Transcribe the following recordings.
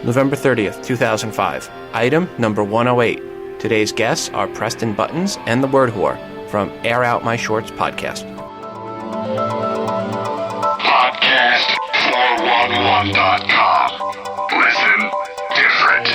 November 30th, 2005. Item number 108. Today's guests are Preston Buttons and the Word Whore from Air Out My Shorts podcast. Podcast411.com. Listen different.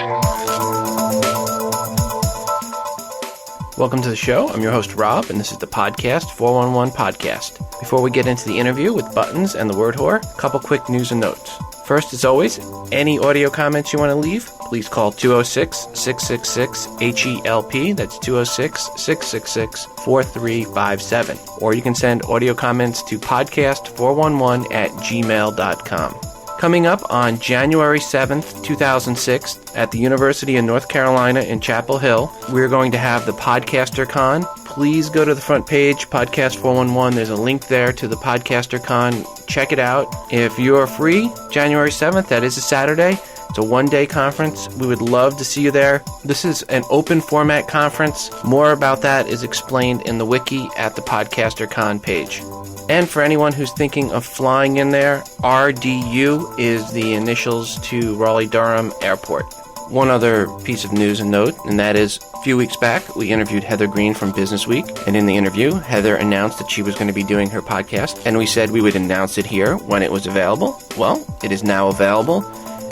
Welcome to the show. I'm your host, Rob, and this is the Podcast 411 podcast. Before we get into the interview with Buttons and the Word Whore, a couple quick news and notes. First, as always, any audio comments you want to leave, please call 206-666-HELP. That's 206-666-4357. Or you can send audio comments to podcast411@gmail.com. Coming up on January 7th, 2006, at the University of North Carolina in Chapel Hill, we're going to have the Podcaster Con. Please go to the front page, Podcast 411. There's a link there to the Podcaster Con. Check it out. If you're free, January 7th, that is a Saturday. It's a one-day conference. We would love to see you there. This is an open format conference. More about that is explained in the wiki at the Podcaster Con page. And for anyone who's thinking of flying in there, RDU is the initials to Raleigh-Durham Airport. One other piece of news and note, and that is, a few weeks back, we interviewed Heather Green from Business Week. And in the interview, Heather announced that she was going to be doing her podcast. And we said we would announce it here when it was available. Well, it is now available.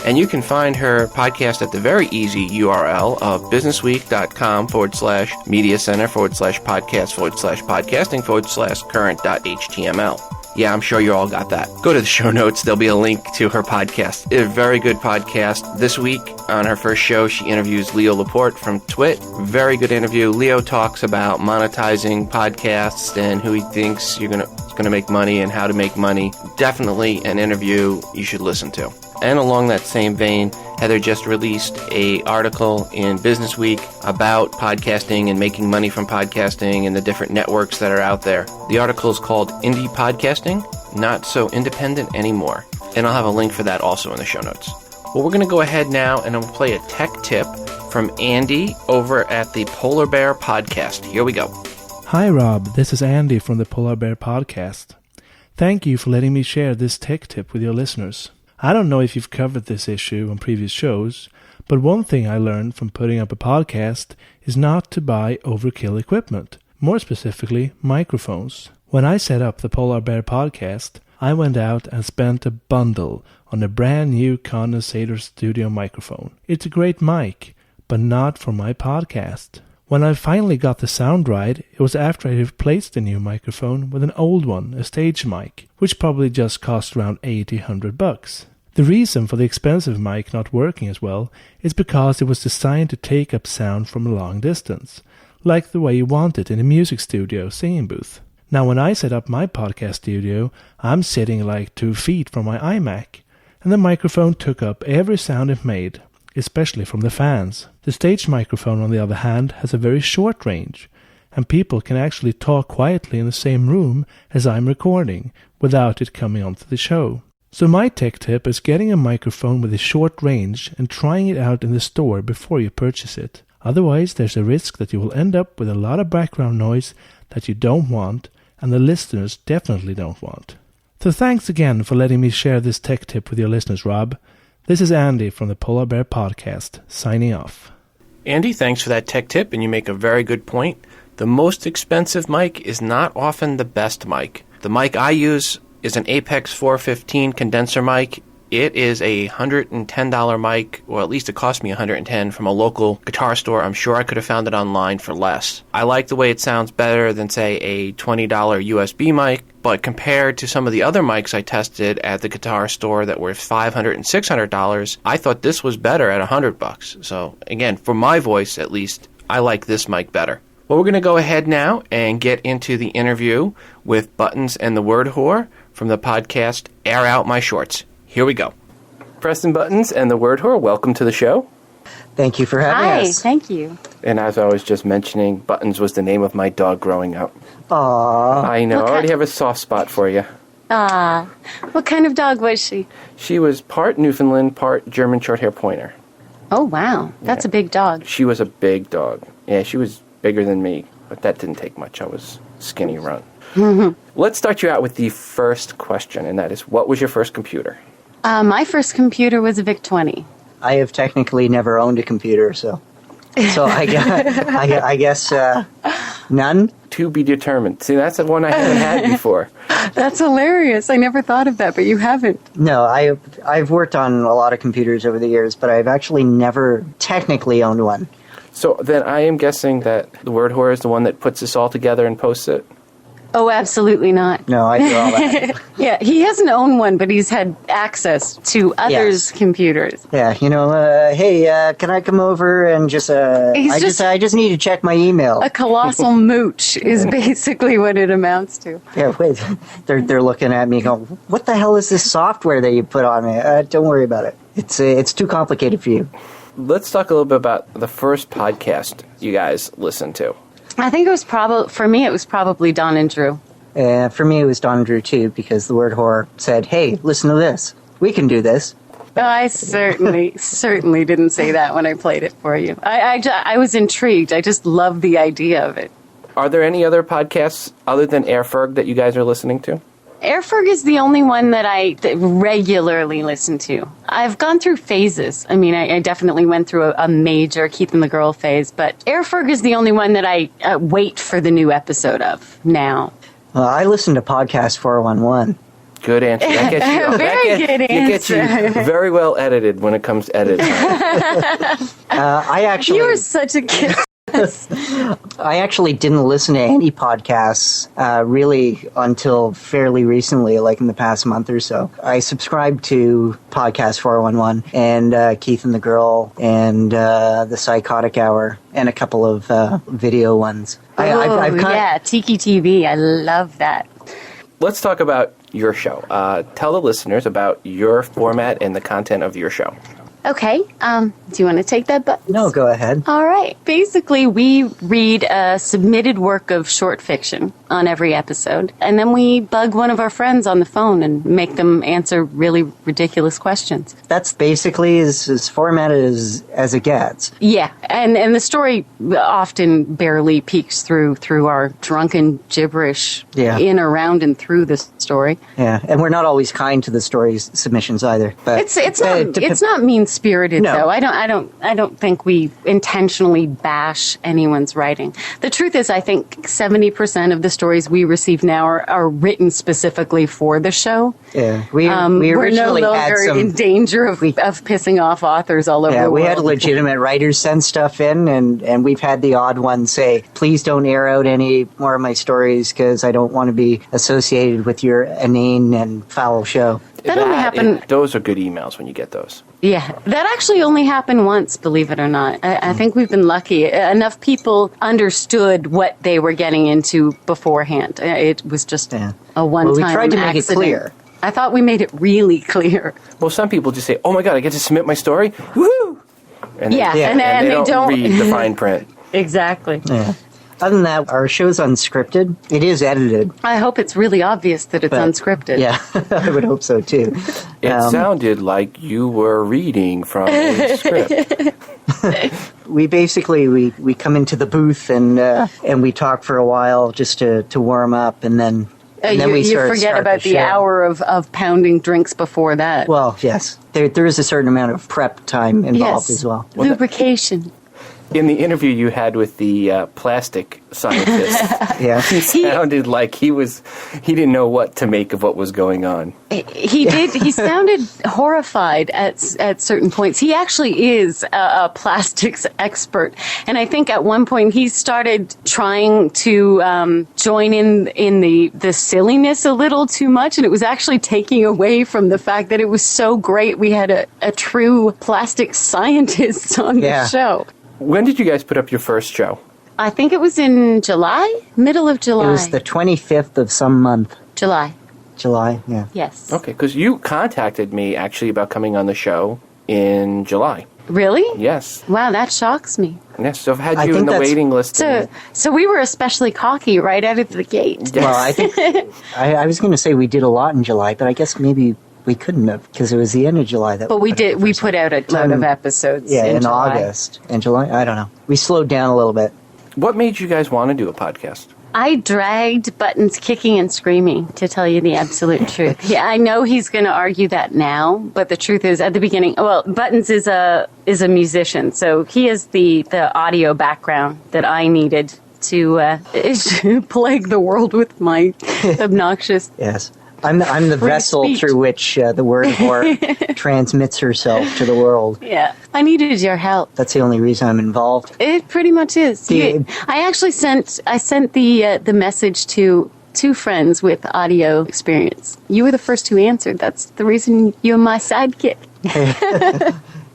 And you can find her podcast at the very easy URL of businessweek.com/media center/podcast/podcasting/current.html. Yeah, I'm sure you all got that. Go to the show notes. There'll be a link to her podcast. It's a very good podcast. This week, on her first show, she interviews Leo Laporte from Twit. Very good interview. Leo talks about monetizing podcasts and who he thinks is going to make money and how to make money. Definitely an interview you should listen to. And along that same vein, Heather just released an article in Business Week about podcasting and making money from podcasting and the different networks that are out there. The article is called Indie Podcasting, Not So Independent Anymore. And I'll have a link for that also in the show notes. Well, we're going to go ahead now and I'm going to play a tech tip from Andy over at the Polar Bear Podcast. Here we go. Hi Rob, this is Andy from the Polar Bear Podcast. Thank you for letting me share this tech tip with your listeners. I don't know if you've covered this issue on previous shows, but one thing I learned from putting up a podcast is not to buy overkill equipment, more specifically microphones. When I set up the Polar Bear Podcast, I went out and spent a bundle on a brand new condensator studio microphone. It's a great mic, but not for my podcast. When I finally got the sound right, it was after I replaced the new microphone with an old one, a stage mic, which probably just cost around $80-100. The reason for the expensive mic not working as well is because it was designed to take up sound from a long distance, like the way you want it in a music studio singing booth. Now when I set up my podcast studio, I'm sitting like 2 feet from my iMac, and the microphone took up every sound it made, especially from the fans. The stage microphone, on the other hand, has a very short range, and people can actually talk quietly in the same room as I'm recording, without it coming onto the show. So my tech tip is getting a microphone with a short range and trying it out in the store before you purchase it. Otherwise, there's a risk that you will end up with a lot of background noise that you don't want, and the listeners definitely don't want. So thanks again for letting me share this tech tip with your listeners, Rob. This is Andy from the Polar Bear Podcast, signing off. Andy, thanks for that tech tip, and you make a very good point. The most expensive mic is not often the best mic. The mic I use is an Apex 415 condenser mic. It is a $110 mic, or at least it cost me $110 from a local guitar store. I'm sure I could have found it online for less. I like the way it sounds better than, say, a $20 USB mic, but compared to some of the other mics I tested at the guitar store that were $500 and $600, I thought this was better at $100. So, again, for my voice at least, I like this mic better. Well, we're going to go ahead now and get into the interview with Buttons and the Word Whore from the podcast Air Out My Shorts. Here we go. Preston Buttons and the Word Whore, welcome to the show. Thank you for having us. Hi, thank you. And as I was just mentioning, Buttons was the name of my dog growing up. Aww. I know, I already have a soft spot for you. What kind of dog was she? She was part Newfoundland, part German Shorthair Pointer. Oh, wow. That's a big dog. She was a big dog. Yeah, she was bigger than me, but that didn't take much. I was skinny run. Let's start you out with the first question, and that is, what was your first computer? My first computer was a VIC-20. I have technically never owned a computer, so I guess none. To be determined. See, that's the one I haven't had before. That's hilarious. I never thought of that, but you haven't. No, I've worked on a lot of computers over the years, but I've actually never technically owned one. So then I am guessing that the word whore is the one that puts this all together and posts it? Oh, absolutely not. No, I do all that. Yeah, he hasn't owned one, but he's had access to others' computers. Yeah, hey, can I come over and just I just need to check my email. A colossal mooch is basically what it amounts to. Yeah, wait, they're looking at me going, what the hell is this software that you put on me? Don't worry about it. It's too complicated for you. Let's talk a little bit about the first podcast you guys listened to. I think it was probably Don and Drew. For me, it was Don and Drew, too, because the word whore said, hey, listen to this. We can do this. I certainly didn't say that when I played it for you. I was intrigued. I just love the idea of it. Are there any other podcasts other than Airferg that you guys are listening to? Airferg is the only one that I regularly listen to. I've gone through phases. I mean, I definitely went through a major Keith and the Girl phase, but Airferg is the only one that I wait for the new episode of now. Well, I listen to Podcast 411. Good answer. That gets you, Good answer. It gets you very well edited when it comes to editing. You are such a kid. I actually didn't listen to any podcasts really until fairly recently, like in the past month or so. I subscribed to Podcast 411 and Keith and the Girl and The Psychotic Hour and a couple of video ones. Tiki TV. I love that. Let's talk about your show. Tell the listeners about your format and the content of your show. Okay. Do you want to take that, Buttons? No, go ahead. All right. Basically, we read a submitted work of short fiction on every episode, and then we bug one of our friends on the phone and make them answer really ridiculous questions. That's basically as formatted as it gets. Yeah, and the story often barely peeks through our drunken gibberish in, around, and through the story. Yeah, and we're not always kind to the story's submissions either. But it's not mean-spirited, though. I don't think we intentionally bash anyone's writing. The truth is, I think 70% of the stories we receive now are written specifically for the show. Yeah, we originally no had longer in danger of pissing off authors all over the world. We had legitimate writers send stuff in, and we've had the odd one say, please don't air out any more of my stories because I don't want to be associated with your inane and foul show. That only happened. Those are good emails when you get those. Yeah, that actually only happened once, believe it or not. I think we've been lucky. Enough people understood what they were getting into beforehand. It was just a one-time we tried to accident. make it clear. I thought we made it really clear. Well, some people just say, oh my God, I get to submit my story? Woohoo! And and they don't read the fine print. Exactly. Yeah. Other than that, our show's unscripted. It is edited. I hope it's really obvious that it's unscripted. Yeah, I would hope so, too. It sounded like you were reading from a script. We basically, we come into the booth and we talk for a while just to warm up, and then we start about the hour of pounding drinks before that. Well, yes. There is a certain amount of prep time involved as well. Lubrication. In the interview you had with the plastic scientist, he sounded like he didn't know what to make of what was going on. He did. He sounded horrified at certain points. He actually is a plastics expert, and I think at one point he started trying to join in the silliness a little too much, and it was actually taking away from the fact that it was so great we had a true plastic scientist on the show. When did you guys put up your first show? I think it was in July, middle of July. It was the 25th of some month. July, yeah. Yes. Okay, because you contacted me actually about coming on the show in July. Really? Yes. Wow, that shocks me. Yes, so I've had you in the waiting list. So we were especially cocky right out of the gate. Yes. Well, I think I was going to say we did a lot in July, but I guess maybe we couldn't have because it was the end of July that. But we did. We put out a ton of episodes. Yeah, in July. August and July. I don't know. We slowed down a little bit. What made you guys want to do a podcast? I dragged Buttons kicking and screaming, to tell you the absolute truth. Yeah, I know he's going to argue that now, but the truth is, at the beginning, well, Buttons is a musician, so he has the audio background that I needed to plague the world with my obnoxious. Yes. I'm the vessel speech. through which the word whore transmits herself to the world. Yeah, I needed your help. That's the only reason I'm involved. It pretty much is. The- I actually sent the message to 2 friends with audio experience. You were the first who answered. That's the reason you're my sidekick.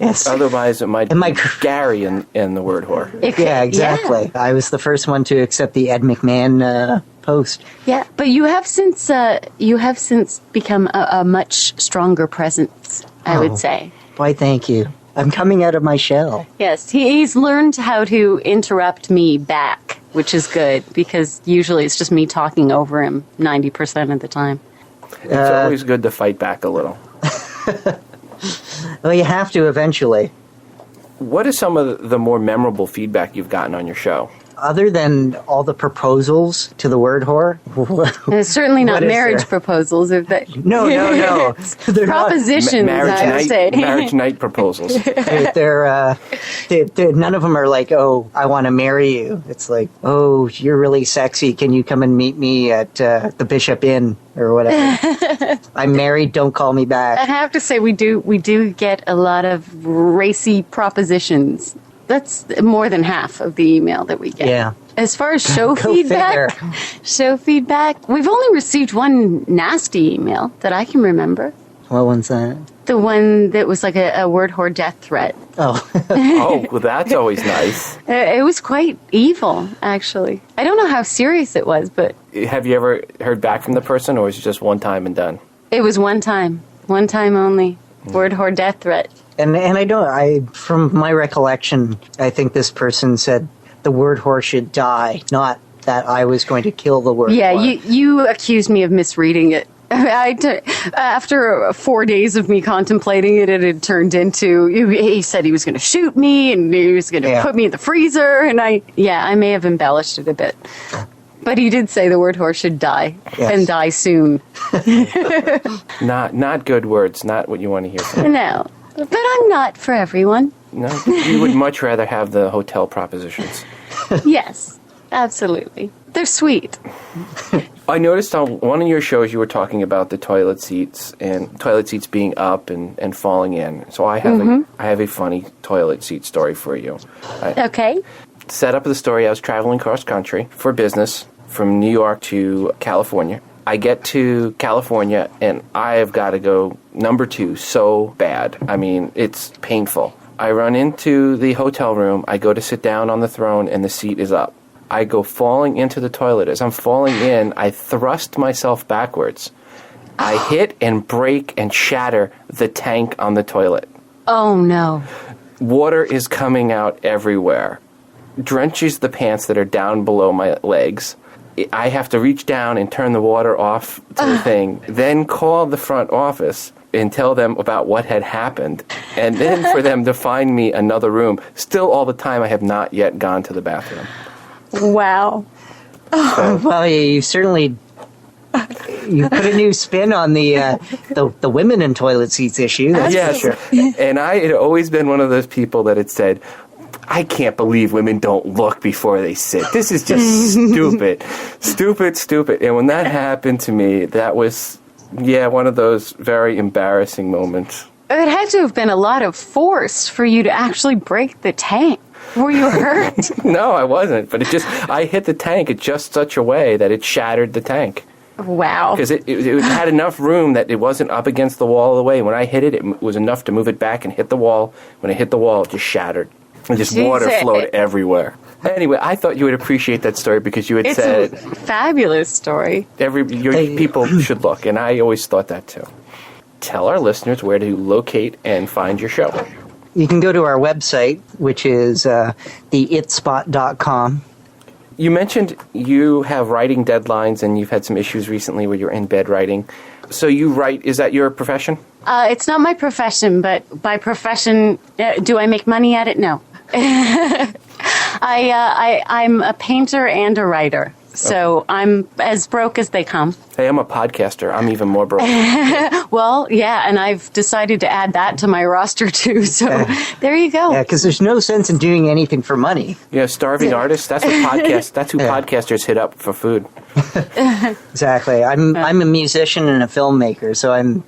Yes. Otherwise, it might Am be I- Gary in the word whore. Yeah, exactly. I was the first one to accept the Ed McMahon post. Yeah, but you have since become a much stronger presence, I would say. Why, thank you. I'm coming out of my shell. Yes, he's learned how to interrupt me back, which is good, because usually it's just me talking over him 90% of the time. It's always good to fight back a little. Well, you have to eventually. What is some of the more memorable feedback you've gotten on your show? Other than all the proposals to the word whore. And it's certainly not What is marriage there? proposals. If that No. They're not. propositions, I would say. Marriage night proposals. They're none of them are like, oh, I want to marry you. It's like, oh, you're really sexy. Can you come and meet me at the Bishop Inn or whatever? I'm married. Don't call me I back. have to say, we do get a lot of racy propositions. That's more than half of the email that we get. Yeah. As far as show Go feedback, figure. we've only received one nasty email that I can remember. What one's that? The one that was like a word whore death threat. Oh, Oh, well, that's always nice. It was quite evil, actually. I don't know how serious it was, but Have you ever heard back from the person, or was it just one time and done? it was one time only. Word whore death threat. and from my recollection, I think this person said the word whore should die, not that I was going to kill the word Yeah, whore. you accused me of misreading it. After 4 days of me contemplating it, it had turned into, he said he was going to shoot me and he was going to Yeah. put me in the freezer, and I may have embellished it a bit. But he did say the word whore should die, Yes. and die soon. Not good words, not what you want to hear from. No, but I'm not for everyone. No, you would much rather have the hotel propositions. Yes, absolutely. They're sweet. I noticed on one of your shows you were talking about the toilet seats and toilet seats being up and falling in. So I have a funny toilet seat story for you. Okay. Set up the story, I was traveling cross country for business from New York to California. I get to California and I have got to go number 2 so bad. I mean, it's painful. I run into the hotel room, I go to sit down on the throne and the seat is up. I go falling into the toilet. As I'm falling in, I thrust myself backwards. I hit and break and shatter the tank on the toilet. Oh, no. Water is coming out everywhere. Drenches the pants that are down below my legs. I have to reach down and turn the water off to the thing, then call the front office and tell them about what had happened, and then for them to find me another room. Still all the time I have not yet gone to the bathroom. Wow. Well, you certainly you put a new spin on the women in toilet seats issue. That's Yes, for sure. and I had always been one of those people that had said, I can't believe women don't look before they sit. This is just stupid. Stupid. And when that happened to me, that was, one of those very embarrassing moments. It had to have been a lot of force for you to actually break the tank. Were you hurt? No, I wasn't. But I hit the tank in just such a way that it shattered the tank. Wow. Because it had enough room that it wasn't up against the wall all the way. When I hit it, it was enough to move it back and hit the wall. When it hit the wall, it just shattered. And just water Jesus. flowed everywhere. Anyway, I thought you would appreciate that story because you had It's said a fabulous story. people should look, and I always thought that too. Tell our listeners where to locate and find your show. You can go to our website, which is theitspot.com. You mentioned you have writing deadlines, and you've had some issues recently where you're in bed writing. So you write, is that your profession? It's not my profession, but by profession, do I make money at it? No. I'm a painter and a writer. So I'm as broke as they come. Hey, I'm a podcaster. I'm even more broke. Well, yeah, and I've decided to add that to my roster too. So there you go. Yeah, because there's no sense in doing anything for money. Yeah, starving artists. That's what that's who podcasters hit up for food. Exactly. I'm a musician and a filmmaker, so I'm,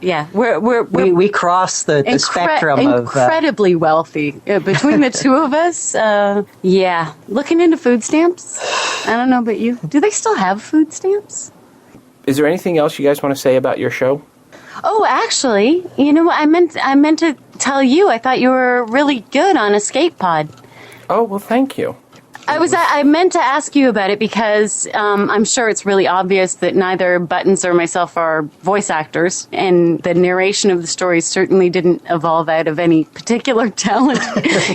Yeah, we cross the spectrum of incredibly wealthy between the two of us. Yeah, looking into food stamps. I don't know about you. Do they still have food stamps? Is there anything else you guys want to say about your show? Oh, actually, you know what? I meant to tell you. I thought you were really good on Escape Pod. Oh, well, thank you. I meant to ask you about it because I'm sure it's really obvious that neither Buttons or myself are voice actors, and the narration of the story certainly didn't evolve out of any particular talent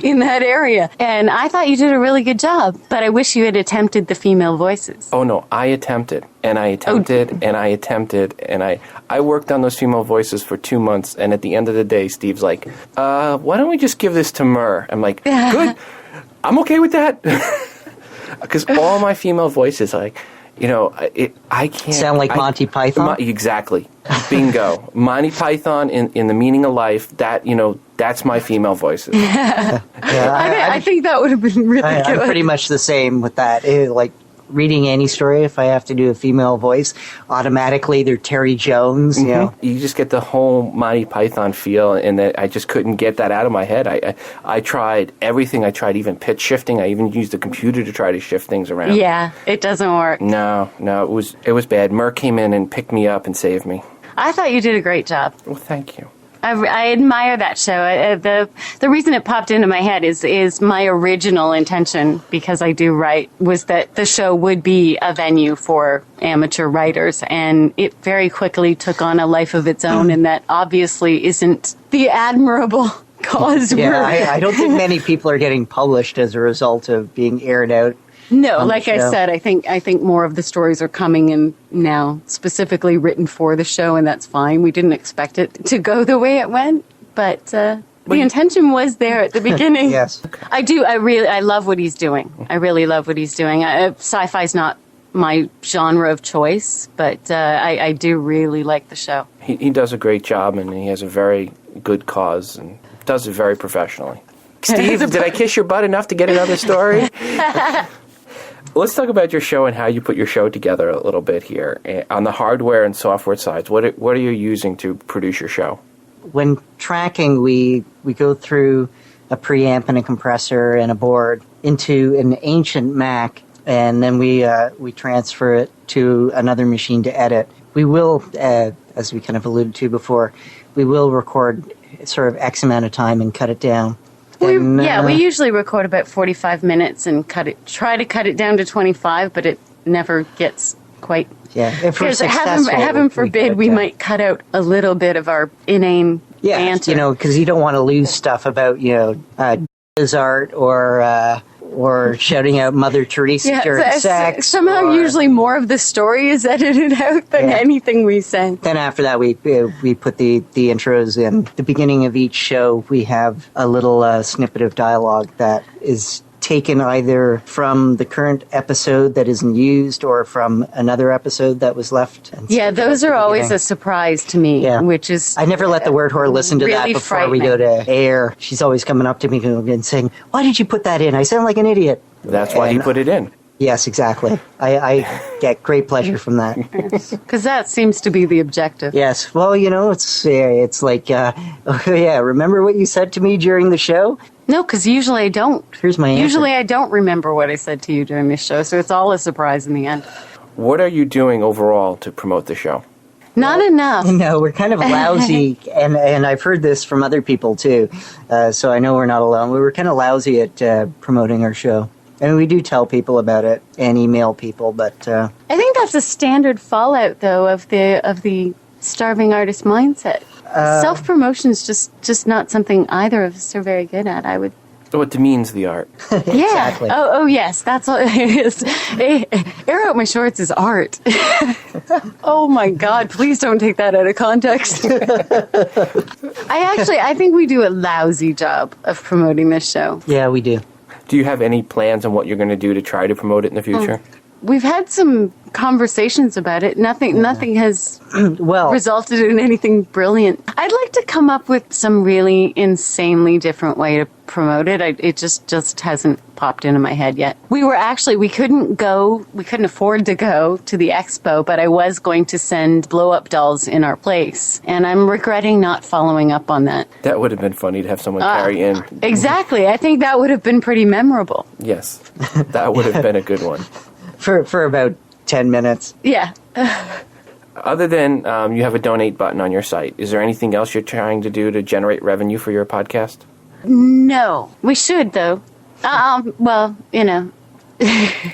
in that area. And I thought you did a really good job, but I wish you had attempted the female voices. Oh, no, I attempted, and I attempted, and I attempted, and I worked on those female voices for 2 months, and at the end of the day, Steve's like, why don't we just give this to Mur? I'm like, good. I'm okay with that. Because all my female voices, I can't... Sound like Monty Python? Exactly. Bingo. Monty Python in The Meaning of Life, that's my female voices. I think that would have been really good. I'm pretty much the same with that. Reading any story, if I have to do a female voice, automatically they're Terry Jones, You just get the whole Monty Python feel, and that I just couldn't get that out of my head. I tried everything. I tried even pitch shifting. I even used the computer to try to shift things around. Yeah, it doesn't work. No, it was bad. Mur came in and picked me up and saved me. I thought you did a great job. Well, thank you. I admire that show. The reason it popped into my head is my original intention, because I do write, was that the show would be a venue for amateur writers, and it very quickly took on a life of its own, and that obviously isn't the admirable cause. Yeah, I don't think many people are getting published as a result of being aired out. No, like I said, I think more of the stories are coming in now, specifically written for the show, and that's fine. We didn't expect it to go the way it went, but the intention was there at the beginning. Yes. I love what he's doing. I really love what he's doing. Sci-fi's not my genre of choice, but I do really like the show. He does a great job, and he has a very good cause, and does it very professionally. Steve, did I kiss your butt enough to get another story? Let's talk about your show and how you put your show together a little bit here. On the hardware and software sides, what are you using to produce your show? When tracking, we go through a preamp and a compressor and a board into an ancient Mac, and then we transfer it to another machine to edit. We will, as we kind of alluded to before, we will record sort of X amount of time and cut it down. We usually record about 45 minutes and try to cut it down to 25, but it never gets quite... Yeah, if we're successful... Heaven forbid, we might cut out a little bit of our inane banter. Because you don't want to lose stuff about, his art or shouting out Mother Teresa during sex. Somehow usually more of the story is edited out than anything we say. Then after that, we put the intros in. The beginning of each show, we have a little snippet of dialogue that is taken either from the current episode that isn't used or from another episode that was left. Yeah, those are always a surprise to me, which is... I never let the word whore listen to that before we go to air. She's always coming up to me and saying, "Why did you put that in? I sound like an idiot." That's why you put it in. Yes, exactly. I get great pleasure from that. Because that seems to be the objective. Yes. Well, it's like, remember what you said to me during the show? No, because usually I don't. Here's my answer. Usually I don't remember what I said to you during this show, so it's all a surprise in the end. What are you doing overall to promote the show? Not enough. No, we're kind of lousy, and I've heard this from other people too, so I know we're not alone. We were kind of lousy at promoting our show. And we do tell people about it and email people, but... I think that's a standard fallout, though, of the starving artist mindset. Self-promotion's just not something either of us are very good at, I would... So it demeans the art. Yeah. Exactly. Oh, yes, that's what it is. Air out my shorts is art. Oh, my God, please don't take that out of context. I think we do a lousy job of promoting this show. Yeah, we do. Do you have any plans on what you're going to do to try to promote it in the future? we've had some conversations about it. Nothing has resulted in anything brilliant. I'd like to come up with some really insanely different way to promote it. It just hasn't popped into my head yet. We couldn't afford to go to the expo, but I was going to send blow-up dolls in our place, and I'm regretting not following up on that. That would have been funny to have someone carry in. Exactly. I think that would have been pretty memorable. Yes, that would have been a good one. For about 10 minutes. Yeah. Other than you have a donate button on your site, is there anything else you're trying to do to generate revenue for your podcast? No. We should, though. Well, you know.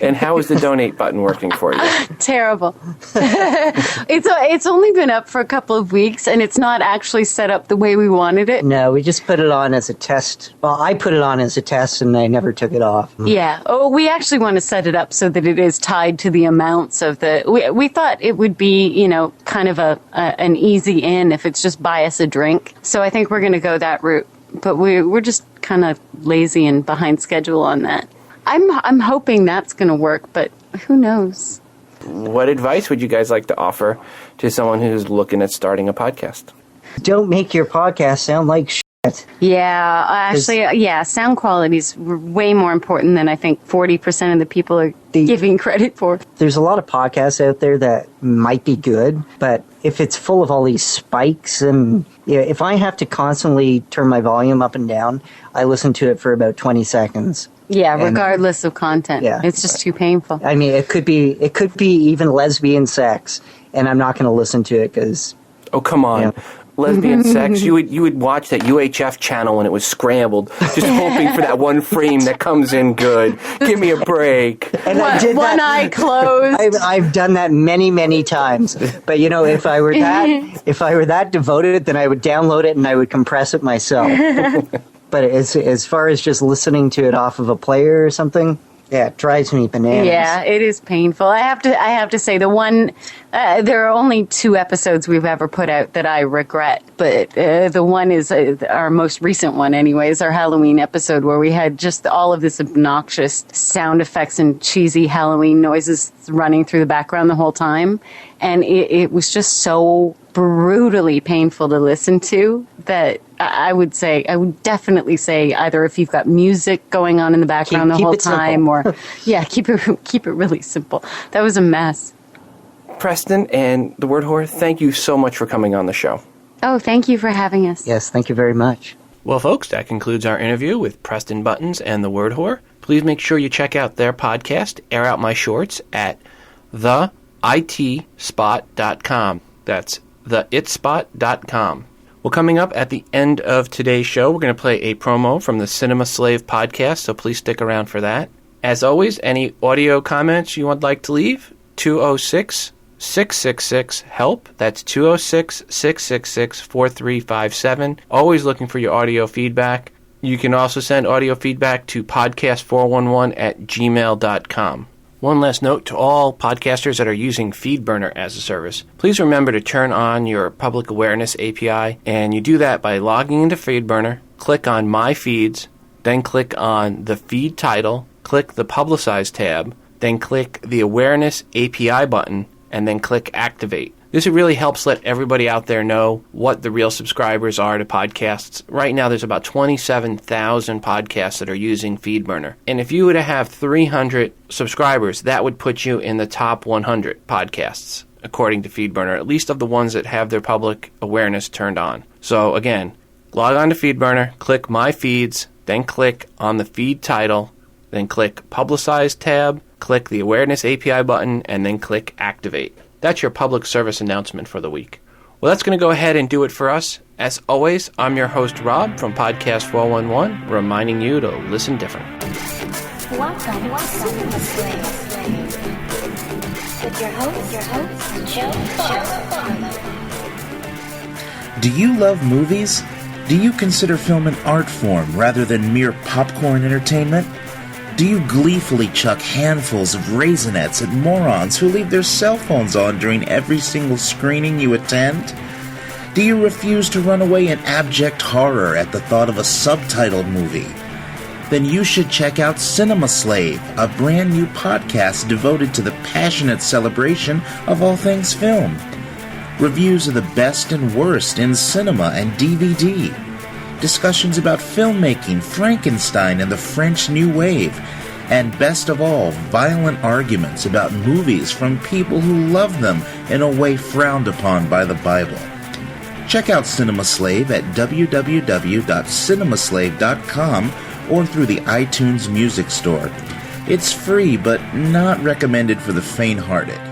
And how is the donate button working for you? Terrible. It's only been up for a couple of weeks, and it's not actually set up the way we wanted it. No, we just put it on as a test. Well, I put it on as a test, and I never took it off. Yeah. Oh, we actually want to set it up so that it is tied to the amounts of the... We thought it would be, you know, kind of an easy in if it's just buy us a drink. So I think we're going to go that route. But we're just kind of lazy and behind schedule on that. I'm hoping that's going to work, but who knows? What advice would you guys like to offer to someone who's looking at starting a podcast? Don't make your podcast sound like shit. Yeah, actually, sound quality is way more important than I think 40% of the people are giving credit for. There's a lot of podcasts out there that might be good, but if it's full of all these spikes and if I have to constantly turn my volume up and down, I listen to it for about 20 seconds. Yeah, regardless of content. Yeah. It's just too painful. I mean, it could be even lesbian sex, and I'm not going to listen to it because... Oh, come on. Lesbian sex, you would watch that UHF channel when it was scrambled, just hoping for that one frame that comes in good. Give me a break. And one eye closed. I've done that many, many times. But if I were that devoted, then I would download it and I would compress it myself. But as far as just listening to it off of a player or something, yeah, it drives me bananas. Yeah, it is painful. I have to say the one. There are only 2 episodes we've ever put out that I regret, but the one is our most recent one, anyways. Our Halloween episode where we had just all of this obnoxious sound effects and cheesy Halloween noises running through the background the whole time, and it was just so brutally painful to listen to that I would definitely say either if you've got music going on in the background the whole time or keep it really simple. That was a mess. Preston and the Word Whore, thank you so much for coming on the show. Oh, thank you for having us. Yes, thank you very much. Well, folks, that concludes our interview with Preston Buttons and the Word Whore. Please make sure you check out their podcast, Air Out My Shorts, at theitspot.com. That's theitspot.com. Well, coming up at the end of today's show, we're going to play a promo from the Cinema Slave podcast, so please stick around for that. As always, any audio comments you would like to leave, 206-666-HELP. That's 206-666-4357. Always looking for your audio feedback. You can also send audio feedback to podcast411@gmail.com. One last note to all podcasters that are using FeedBurner as a service. Please remember to turn on your public awareness API, and you do that by logging into FeedBurner, click on My Feeds, then click on the feed title, click the Publicize tab, then click the Awareness API button, and then click Activate. This really helps let everybody out there know what the real subscribers are to podcasts. Right now, there's about 27,000 podcasts that are using FeedBurner. And if you were to have 300 subscribers, that would put you in the top 100 podcasts, according to FeedBurner, at least of the ones that have their public awareness turned on. So again, log on to FeedBurner, click My Feeds, then click on the feed title, then click Publicize tab, click the Awareness API button, and then click Activate. That's your public service announcement for the week. Well, that's going to go ahead and do it for us. As always, I'm your host, Rob, from Podcast 411, reminding you to listen different. Welcome to Cinema Slave. With your host, Joe Barlow. Do you love movies? Do you consider film an art form rather than mere popcorn entertainment? Do you gleefully chuck handfuls of Raisinets at morons who leave their cell phones on during every single screening you attend? Do you refuse to run away in abject horror at the thought of a subtitled movie? then you should check out Cinema Slave, a brand new podcast devoted to the passionate celebration of all things film. Reviews of the best and worst in cinema and DVD. Discussions about filmmaking, Frankenstein, and the French New Wave. And best of all, violent arguments about movies from people who love them in a way frowned upon by the Bible. Check out Cinema Slave at www.cinemaslave.com or through the iTunes Music Store. It's free, but not recommended for the faint-hearted.